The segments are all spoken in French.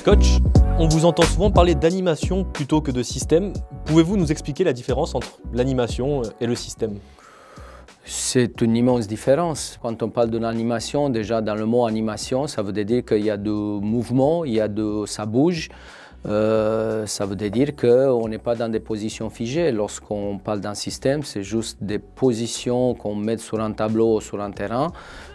Coach, on vous entend souvent parler d'animation plutôt que de système. Pouvez-vous nous expliquer la différence entre l'animation et le système? C'est une immense différence. Quand on parle d'une animation, déjà dans le mot animation, ça veut dire qu'il y a du mouvement, ça bouge. Ça veut dire qu'on n'est pas dans des positions figées. Lorsqu'on parle d'un système, c'est juste des positions qu'on met sur un tableau ou sur un terrain.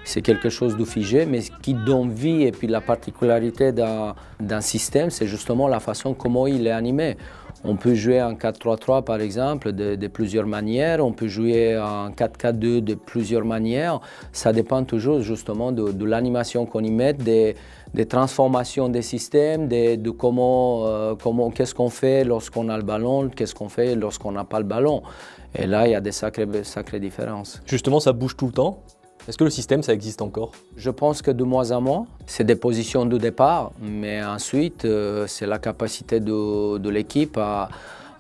C'est quelque chose de figé, mais ce qui donne vie et puis la particularité d'un système, c'est justement la façon comment il est animé. On peut jouer en 4-3-3 par exemple de plusieurs manières, on peut jouer en 4-4-2 de plusieurs manières. Ça dépend toujours justement de l'animation qu'on y met, des transformations des systèmes, de qu'est-ce qu'on fait lorsqu'on a le ballon, qu'est-ce qu'on fait lorsqu'on n'a pas le ballon. Et là, il y a des sacrées différences. Justement, ça bouge tout le temps. Est-ce que le système, ça existe encore? Je pense que de moins en moins, c'est des positions de départ, mais ensuite, c'est la capacité de l'équipe à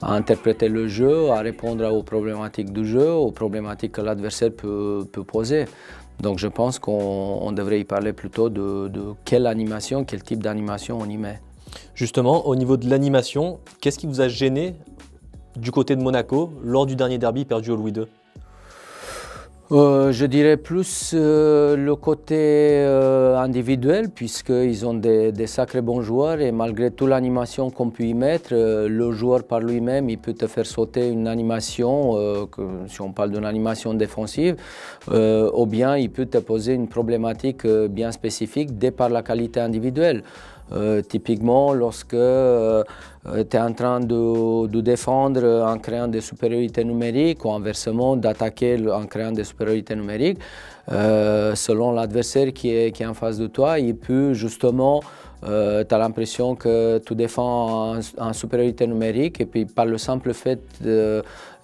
interpréter le jeu, à répondre aux problématiques du jeu, aux problématiques que l'adversaire peut poser. Donc je pense qu'on devrait y parler plutôt de quelle animation, quel type d'animation on y met. Justement, au niveau de l'animation, qu'est-ce qui vous a gêné du côté de Monaco lors du dernier derby perdu au Louis II? Je dirais plus le côté individuel, puisqu'ils ont des sacrés bons joueurs et malgré toute l'animation qu'on peut y mettre, le joueur par lui-même, il peut te faire sauter une animation, si on parle d'une animation défensive, ou bien il peut te poser une problématique bien spécifique dès par la qualité individuelle. Typiquement, lorsque tu es en train de défendre en créant des supériorités numériques ou inversement d'attaquer en créant des supériorités numériques, selon l'adversaire qui est en face de toi, il peut justement, tu as l'impression que tu défends en supériorité numérique et puis par le simple fait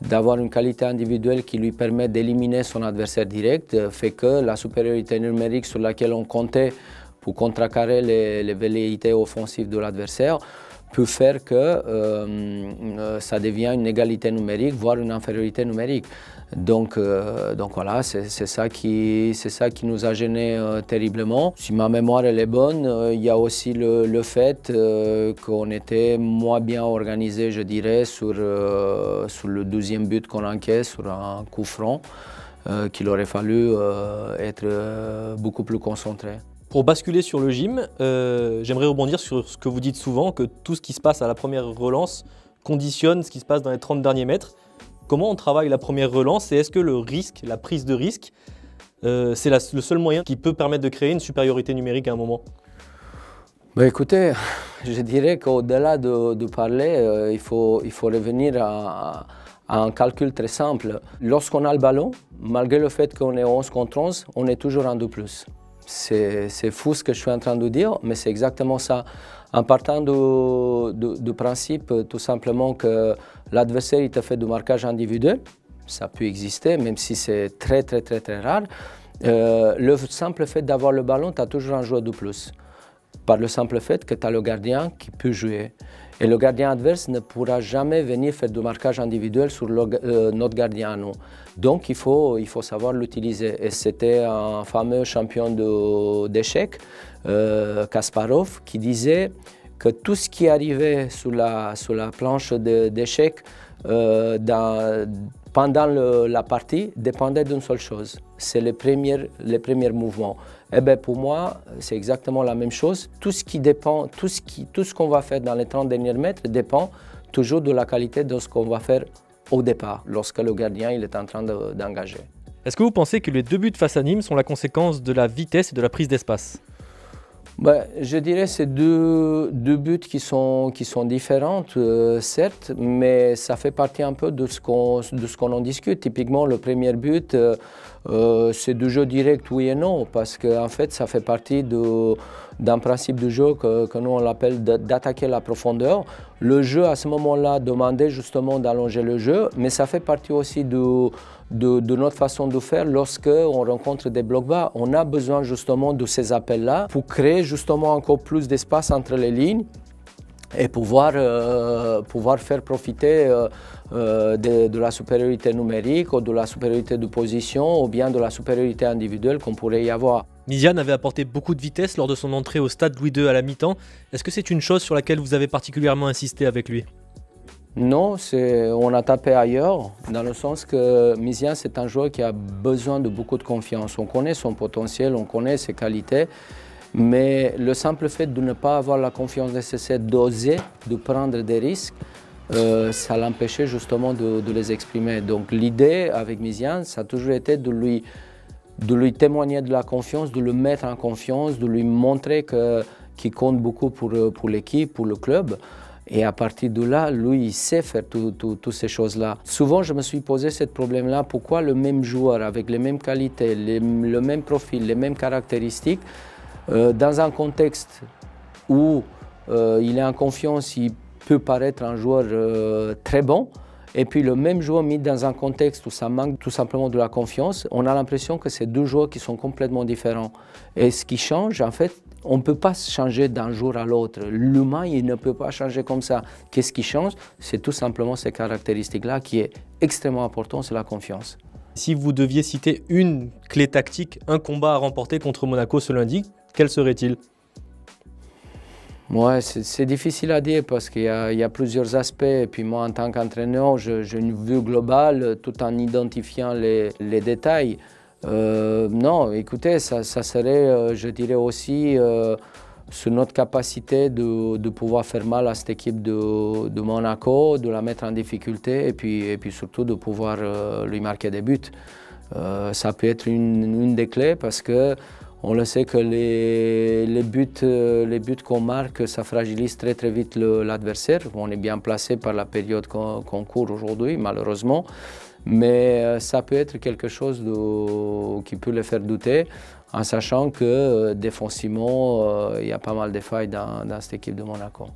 d'avoir une qualité individuelle qui lui permet d'éliminer son adversaire direct, fait que la supériorité numérique sur laquelle on comptait pour contrecarrer les velléités offensives de l'adversaire, peut faire que ça devient une égalité numérique, voire une infériorité numérique. Donc voilà, c'est ça qui nous a gênés terriblement. Si ma mémoire elle est bonne, il y a aussi le fait qu'on était moins bien organisé, je dirais, sur le 12e but qu'on encaisse, sur un coup franc, qu'il aurait fallu être beaucoup plus concentré. Pour basculer sur le gym, j'aimerais rebondir sur ce que vous dites souvent, que tout ce qui se passe à la première relance conditionne ce qui se passe dans les 30 derniers mètres. Comment on travaille la première relance et est-ce que le risque, la prise de risque, c'est le seul moyen qui peut permettre de créer une supériorité numérique à un moment? Écoutez, je dirais qu'au-delà de parler, il faut revenir à un calcul très simple. Lorsqu'on a le ballon, malgré le fait qu'on est 11 contre 11, on est toujours en 2+. C'est fou ce que je suis en train de dire, mais c'est exactement ça. En partant du principe tout simplement que l'adversaire il te fait du marquage individuel, ça peut exister, même si c'est très rare. Le simple fait d'avoir le ballon, tu as toujours un joueur de plus. Par le simple fait que tu as le gardien qui peut jouer. Et le gardien adverse ne pourra jamais venir faire du marquage individuel sur notre gardien à nous. Donc il faut savoir l'utiliser. Et c'était un fameux champion d'échecs, Kasparov, qui disait que tout ce qui arrivait sur la planche d'échecs pendant la partie dépendait d'une seule chose, c'est les premiers mouvements. Eh bien, pour moi, c'est exactement la même chose. Tout ce qu'on va faire dans les 30 derniers mètres dépend toujours de la qualité de ce qu'on va faire au départ, lorsque le gardien il est en train d'engager. Est-ce que vous pensez que les 2 buts face à Nîmes sont la conséquence de la vitesse et de la prise d'espace? Je dirais que c'est deux buts qui sont différents, certes, mais ça fait partie un peu de ce qu'on en discute. Typiquement, le premier but, c'est du jeu direct, oui et non, parce qu'en fait, ça fait partie d'un principe de jeu que nous on l'appelle d'attaquer la profondeur. Le jeu, à ce moment-là, demandait justement d'allonger le jeu, mais ça fait partie aussi de notre façon de faire lorsqu'on rencontre des blocs bas. On a besoin justement de ces appels-là pour créer justement encore plus d'espace entre les lignes et pouvoir faire profiter de la supériorité numérique ou de la supériorité de position ou bien de la supériorité individuelle qu'on pourrait y avoir. Mysiane avait apporté beaucoup de vitesse lors de son entrée au stade Louis II à la mi-temps. Est-ce que c'est une chose sur laquelle vous avez particulièrement insisté avec lui? Non, on a tapé ailleurs, dans le sens que Mysiane, c'est un joueur qui a besoin de beaucoup de confiance. On connaît son potentiel, on connaît ses qualités, mais le simple fait de ne pas avoir la confiance nécessaire d'oser, de prendre des risques, ça l'empêchait justement de les exprimer. Donc l'idée avec Mysiane, ça a toujours été de lui témoigner de la confiance, de le mettre en confiance, de lui montrer qu'il compte beaucoup pour l'équipe, pour le club. Et à partir de là, lui, il sait faire toutes ces choses-là. Souvent, je me suis posé ce problème-là, pourquoi le même joueur avec les mêmes qualités, le même profil, les mêmes caractéristiques, dans un contexte où il est en confiance, il peut paraître un joueur très bon, et puis le même joueur mis dans un contexte où ça manque tout simplement de la confiance, on a l'impression que c'est deux joueurs qui sont complètement différents. Et ce qui change, en fait, on ne peut pas changer d'un jour à l'autre. L'humain, il ne peut pas changer comme ça. Qu'est-ce qui change? C'est tout simplement ces caractéristiques-là qui est extrêmement important, c'est la confiance. Si vous deviez citer une clé tactique, un combat à remporter contre Monaco ce lundi, quel serait-il? Ouais, c'est difficile à dire parce qu'il y a plusieurs aspects. Et puis moi, en tant qu'entraîneur, j'ai une vue globale tout en identifiant les détails. Non, écoutez, ça serait, je dirais aussi, sur notre capacité de pouvoir faire mal à cette équipe de Monaco, de la mettre en difficulté et puis surtout de pouvoir lui marquer des buts. Ça peut être une des clés parce que on le sait que les buts qu'on marque, ça fragilise très très vite l'adversaire. On est bien placé par la période qu'on court aujourd'hui, malheureusement. Mais ça peut être quelque chose qui peut les faire douter, en sachant que défensivement, il y a pas mal de failles dans cette équipe de Monaco.